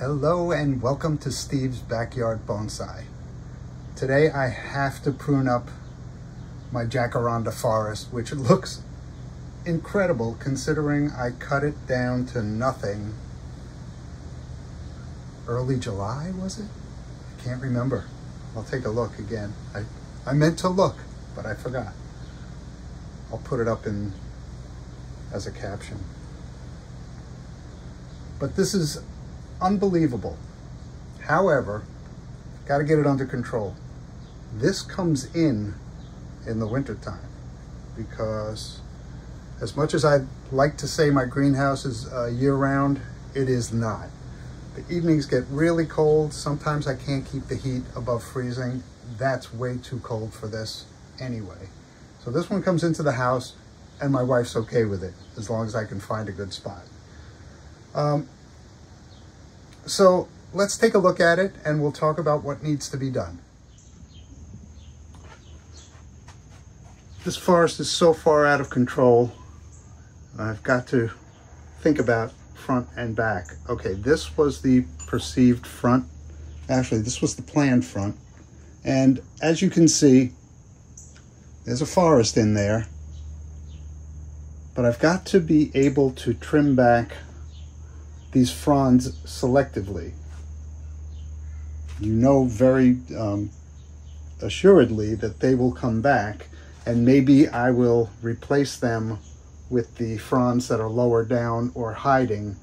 Hello and welcome to Steve's Backyard Bonsai. Today I have to prune up my Jacaranda forest, which looks incredible considering I cut it down to nothing early July, was it? I can't remember. I'll take a look again. I meant to look, but I forgot. I'll put it up in as a caption. But this is unbelievable. However, got to get it under control. This comes in the wintertime because as much as I'd like to say my greenhouse is year-round, it is not. The evenings get really cold. Sometimes I can't keep the heat above freezing. That's way too cold for this anyway. So this one comes into the house and my wife's okay with it as long as I can find a good spot. So let's take a look at it and we'll talk about what needs to be done. This forest is so far out of control, I've got to think about front and back. Okay, this was the perceived front. Actually, this was the planned front. And as you can see, there's a forest in there. But I've got to be able to trim back these fronds selectively. You know very assuredly that they will come back, and maybe I will replace them with the fronds that are lower down or hiding.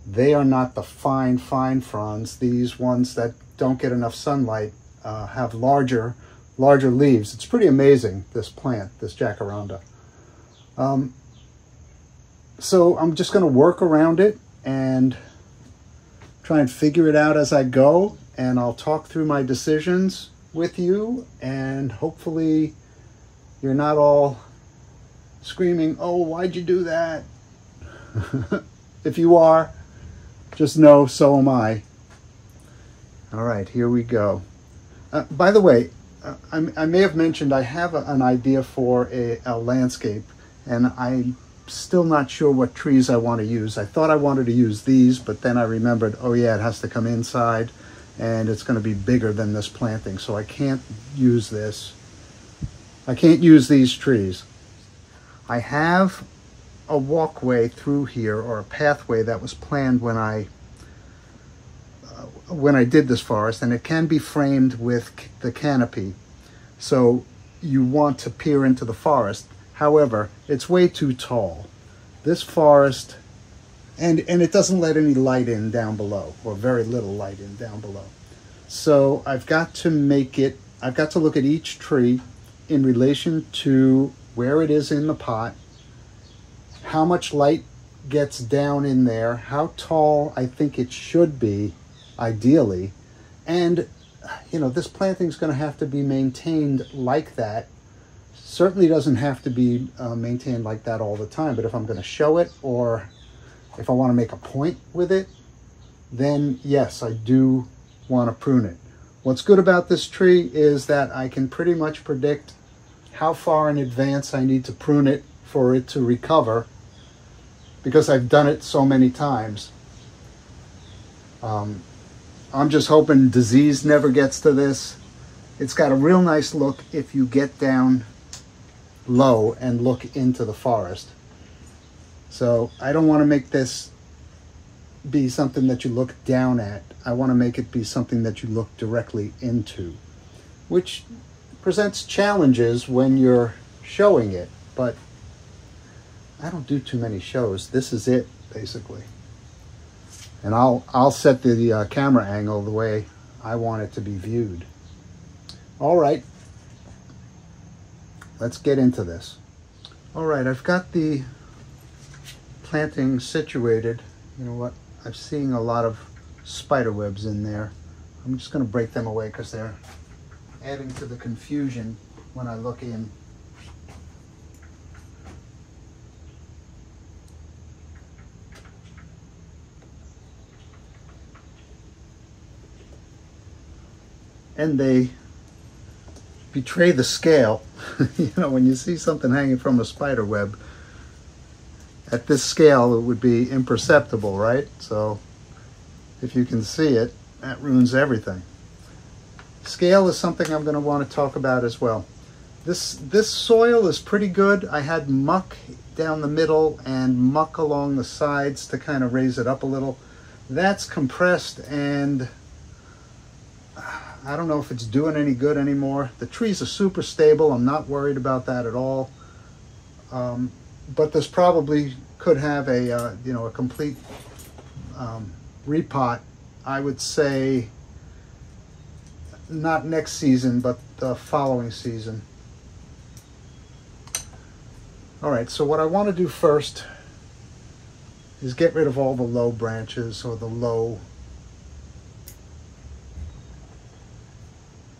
They are not the fine fronds. These ones that don't get enough sunlight have larger leaves. It's pretty amazing, this plant, this Jacaranda. So I'm just going to work around it and try and figure it out as I go, and I'll talk through my decisions with you, and hopefully you're not all screaming, "Oh, why'd you do that?" If you are, just know so am I. All right, here we go. By the way, I may have mentioned I have an idea for a landscape, and I'm still not sure what trees I want to use. I thought I wanted to use these, but then I remembered, oh yeah, it has to come inside and it's going to be bigger than this planting, so I can't use this. I can't use these trees. I have a walkway through here, or a pathway that was planned when I did this forest, and it can be framed with the canopy. So you want to peer into the forest. However, it's way too tall. This forest, and it doesn't let any light in down below, or very little light in down below. So I've got to look at each tree in relation to where it is in the pot, how much light gets down in there, how tall I think it should be, ideally, and you know, this planting is going to have to be maintained like that. Certainly doesn't have to be maintained like that all the time, but if I'm going to show it, or if I want to make a point with it, then yes, I do want to prune it. What's good about this tree is that I can pretty much predict how far in advance I need to prune it for it to recover, because I've done it so many times. I'm just hoping disease never gets to this. It's got a real nice look if you get down low and look into the forest. So I don't want to make this be something that you look down at. I want to make it be something that you look directly into, which presents challenges when you're showing it, but I don't do too many shows. This is it, basically. And I'll set the camera angle the way I want it to be viewed. All right. Let's get into this. All right, I've got the planting situated. You know what? I'm seeing a lot of spider webs in there. I'm just going to break them away because they're adding to the confusion when I look in. And they betray the scale. You know, when you see something hanging from a spider web, at this scale it would be imperceptible, right? So If you can see it, that ruins everything. Scale is something I'm going to want to talk about as well. This soil is pretty good. I had muck down the middle and muck along the sides to kind of raise it up a little. That's compressed, and I don't know if it's doing any good anymore. The trees are super stable. I'm not worried about that at all. But this probably could have a you know, a complete repot. I would say not next season, but the following season. All right, so what I want to do first is get rid of all the low branches, or the low,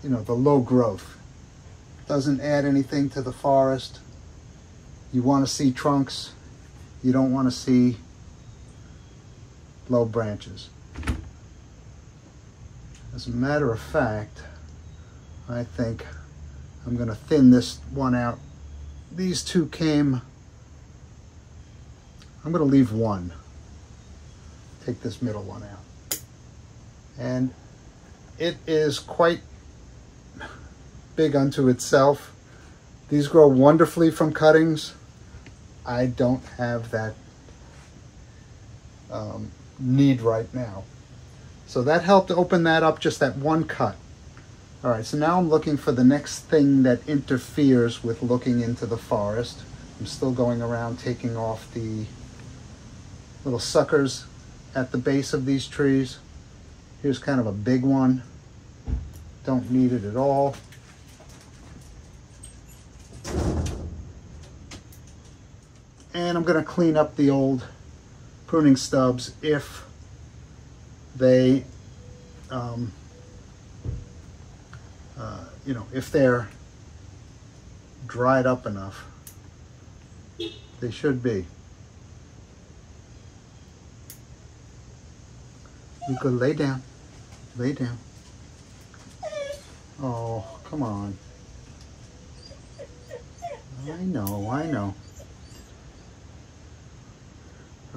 you know, the low growth. Doesn't add anything to the forest. You want to see trunks. You don't want to see low branches. As a matter of fact, I think I'm going to thin this one out. These two came, I'm going to leave one. Take this middle one out. And it is quite big unto itself. These grow wonderfully from cuttings. I don't have that need right now. So that helped open that up, just that one cut. All right, so now I'm looking for the next thing that interferes with looking into the forest. I'm still going around taking off the little suckers at the base of these trees. Here's kind of a big one. Don't need it at all. And I'm going to clean up the old pruning stubs if they, you know, if they're dried up enough. They should be. You go lay down. Lay down. Oh, come on. I know, I know.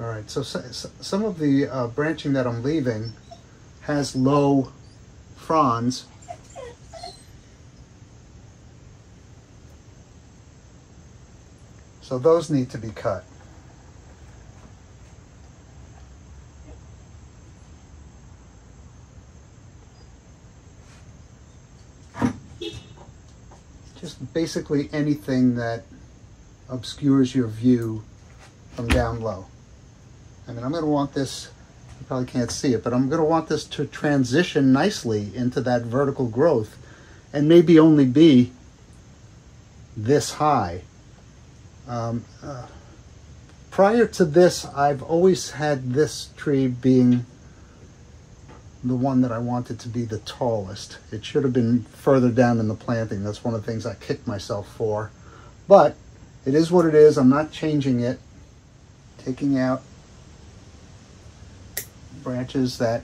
All right, so some of the branching that I'm leaving has low fronds. So those need to be cut. Just basically anything that obscures your view from down low. I mean, I'm going to want this, you probably can't see it, but I'm going to want this to transition nicely into that vertical growth and maybe only be this high. Prior to this, I've always had this tree being the one that I wanted to be the tallest. It should have been further down in the planting. That's one of the things I kicked myself for. But it is what it is. I'm not changing it. Taking out branches that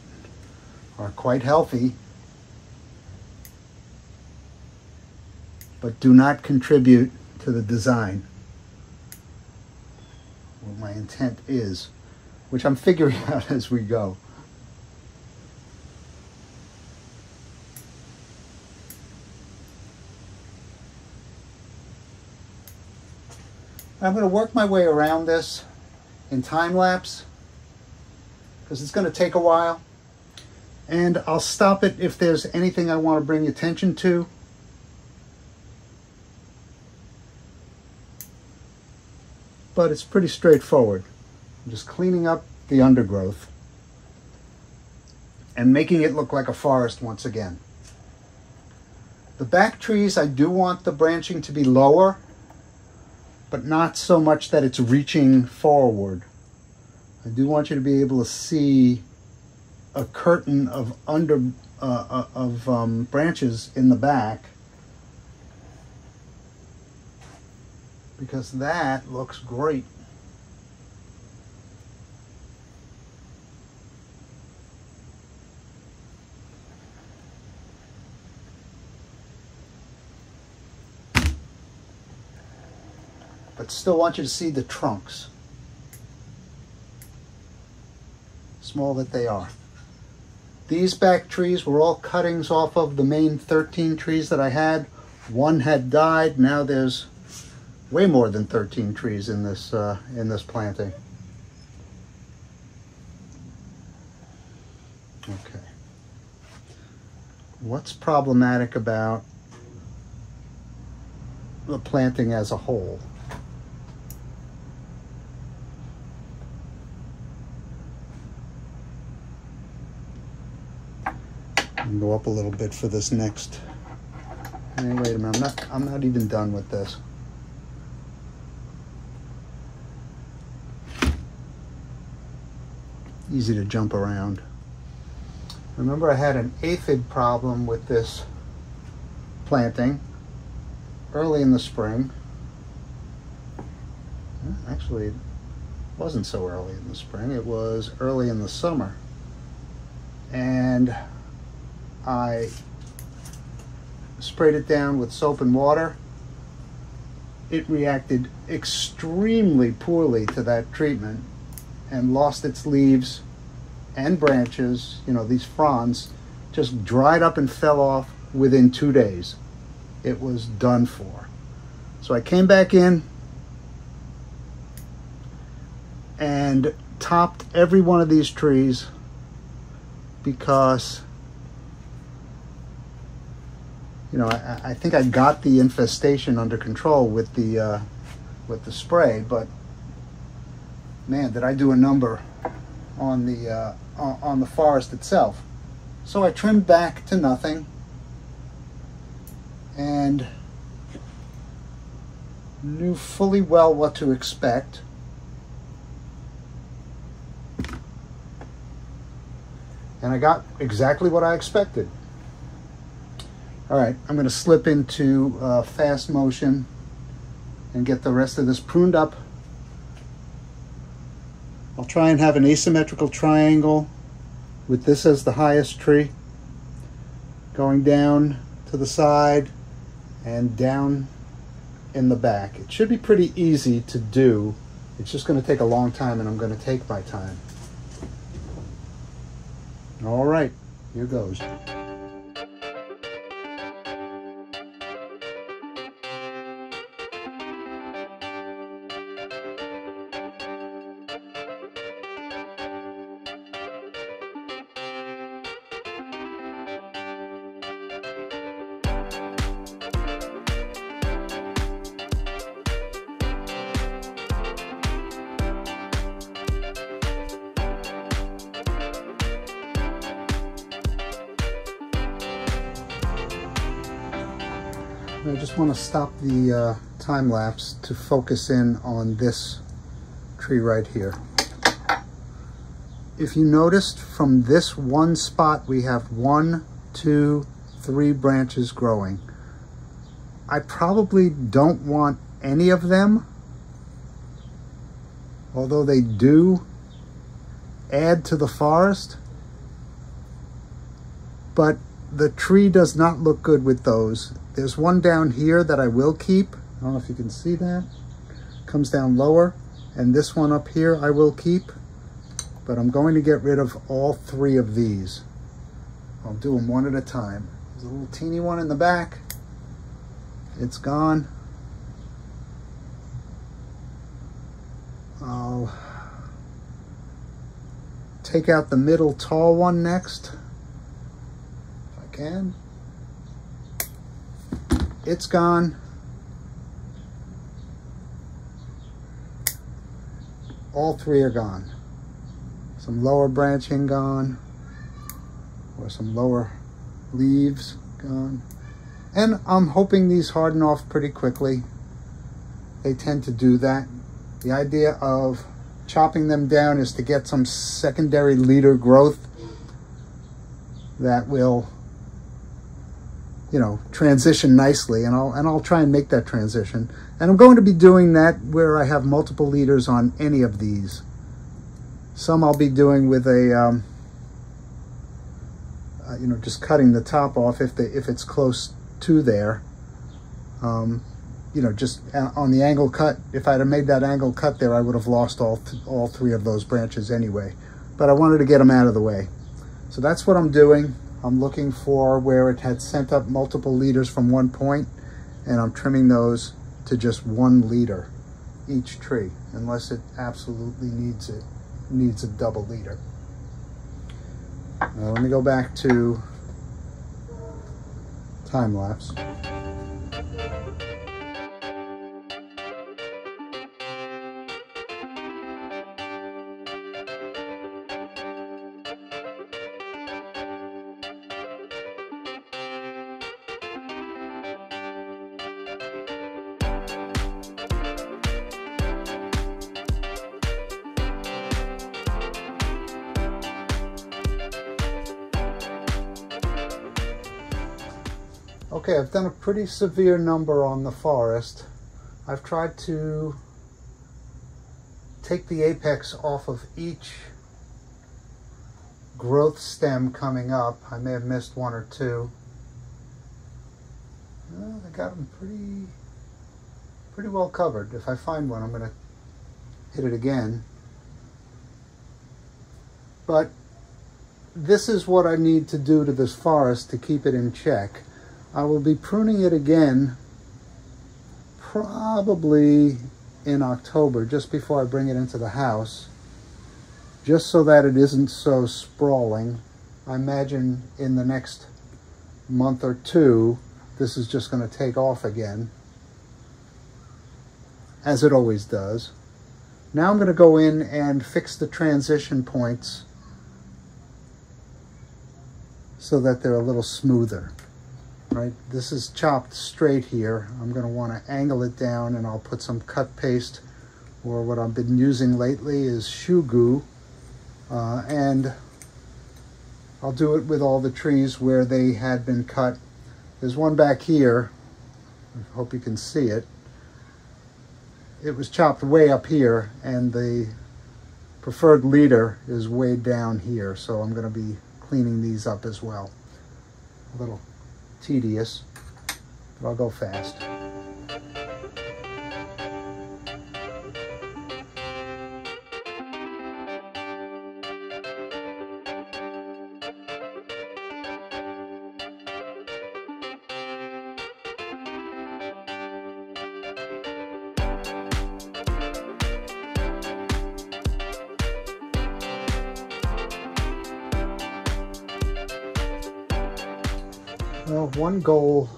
are quite healthy but do not contribute to the design. What my intent is, which I'm figuring out as we go. I'm going to work my way around this in time lapse because it's going to take a while, and I'll stop it if there's anything I want to bring attention to. But it's pretty straightforward. I'm just cleaning up the undergrowth and making it look like a forest once again. The back trees, I do want the branching to be lower, but not so much that it's reaching forward. I do want you to be able to see a curtain of branches in the back, because that looks great. But still want you to see the trunks, small that they are. These back trees were all cuttings off of the main 13 trees that I had. One had died. Now there's way more than 13 trees in this planting. Okay. What's problematic about the planting as a whole? Go up a little bit for this next. Hey, wait a minute, I'm not even done with this. Easy to jump around. Remember, I had an aphid problem with this planting early in the spring. Actually, it wasn't so early in the spring, it was early in the summer. And I sprayed it down with soap and water. It reacted extremely poorly to that treatment and lost its leaves and branches. You know, these fronds just dried up and fell off within 2 days. It was done for. So I came back in and topped every one of these trees because, you know, I think I got the infestation under control with the spray, but man, did I do a number on the forest itself. So I trimmed back to nothing and knew fully well what to expect. And I got exactly what I expected. All right, I'm going to slip into fast motion and get the rest of this pruned up. I'll try and have an asymmetrical triangle with this as the highest tree, going down to the side and down in the back. It should be pretty easy to do. It's just going to take a long time, and I'm going to take my time. All right, here goes. I just want to stop the time lapse to focus in on this tree right here. If you noticed, from this one spot we have 1, 2, 3 branches growing. I probably don't want any of them, although they do add to the forest, but the tree does not look good with those. There's one down here that I will keep. I don't know if you can see that. Comes down lower. And this one up here I will keep. But I'm going to get rid of all 3 of these. I'll do them one at a time. There's a little teeny one in the back. It's gone. I'll take out the middle tall one next, if I can. It's gone. All 3 are gone. Some lower branching gone, or some lower leaves gone. And I'm hoping these harden off pretty quickly. They tend to do that. The idea of chopping them down is to get some secondary leader growth that will, you know, transition nicely, and I'll try and make that transition. And I'm going to be doing that where I have multiple leaders on any of these. Some I'll be doing with a, you know, just cutting the top off if it's close to there. You know, just on the angle cut. If I'd have made that angle cut there, I would have lost all 3 of those branches anyway. But I wanted to get them out of the way. So that's what I'm doing. I'm looking for where it had sent up multiple leaders from one point, and I'm trimming those to just 1 leader each tree, unless it absolutely needs a double leader. Now let me go back to time lapse. Okay, I've done a pretty severe number on the forest. I've tried to take the apex off of each growth stem coming up. I may have missed 1 or 2. Well, I got them pretty well covered. If I find one, I'm going to hit it again. But this is what I need to do to this forest to keep it in check. I will be pruning it again probably in October, just before I bring it into the house, just so that it isn't so sprawling. I imagine in the next month or 2, this is just going to take off again, as it always does. Now I'm going to go in and fix the transition points so that they're a little smoother. Right, this is chopped straight here. I'm going to want to angle it down, and I'll put some cut paste, or what I've been using lately is shoe goo, and I'll do it with all the trees where they had been cut. There's one back here, I hope you can see it. It was chopped way up here, and the preferred leader is way down here, so I'm going to be cleaning these up as well. A little tedious, but I'll go fast. Well, one goal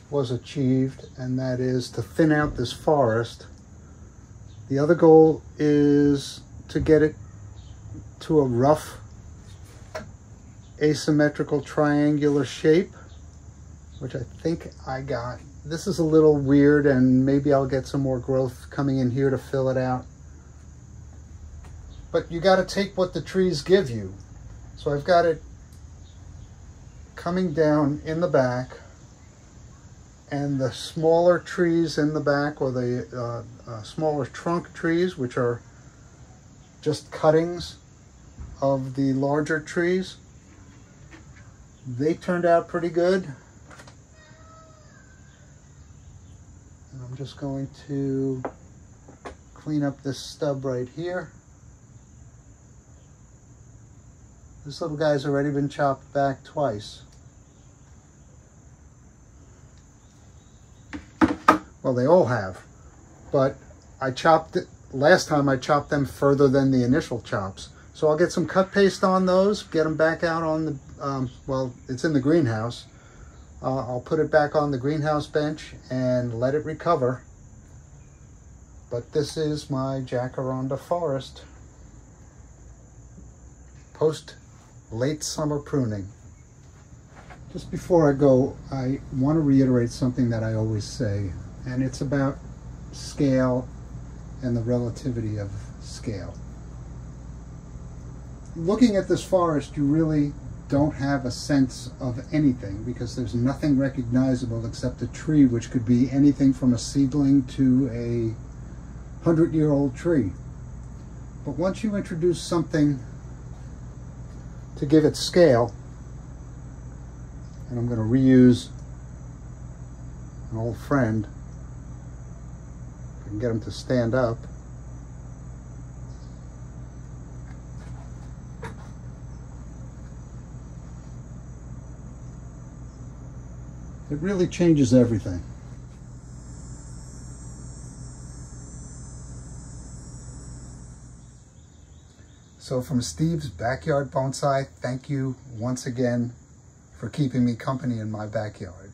was achieved, and that is to thin out this forest. The other goal is to get it to a rough, asymmetrical, triangular shape, which I think I got. This is a little weird, and maybe I'll get some more growth coming in here to fill it out. But you got to take what the trees give you. So I've got it coming down in the back, and the smaller trees in the back, or the smaller trunk trees, which are just cuttings of the larger trees, they turned out pretty good. And I'm just going to clean up this stub right here. This little guy's already been chopped back twice. Well, they all have, but I chopped it, last time I chopped them further than the initial chops. So I'll get some cut paste on those, get them back out on the, well, it's in the greenhouse. I'll put it back on the greenhouse bench and let it recover. But this is my Jacaranda forest post late summer pruning. Just before I go, I want to reiterate something that I always say, and it's about scale and the relativity of scale. Looking at this forest, you really don't have a sense of anything, because there's nothing recognizable except a tree, which could be anything from a seedling to a 100-year-old tree. But once you introduce something to give it scale, and I'm going to reuse an old friend, if I can get him to stand up. It really changes everything. So from Steve's Backyard Bonsai, thank you once again for keeping me company in my backyard.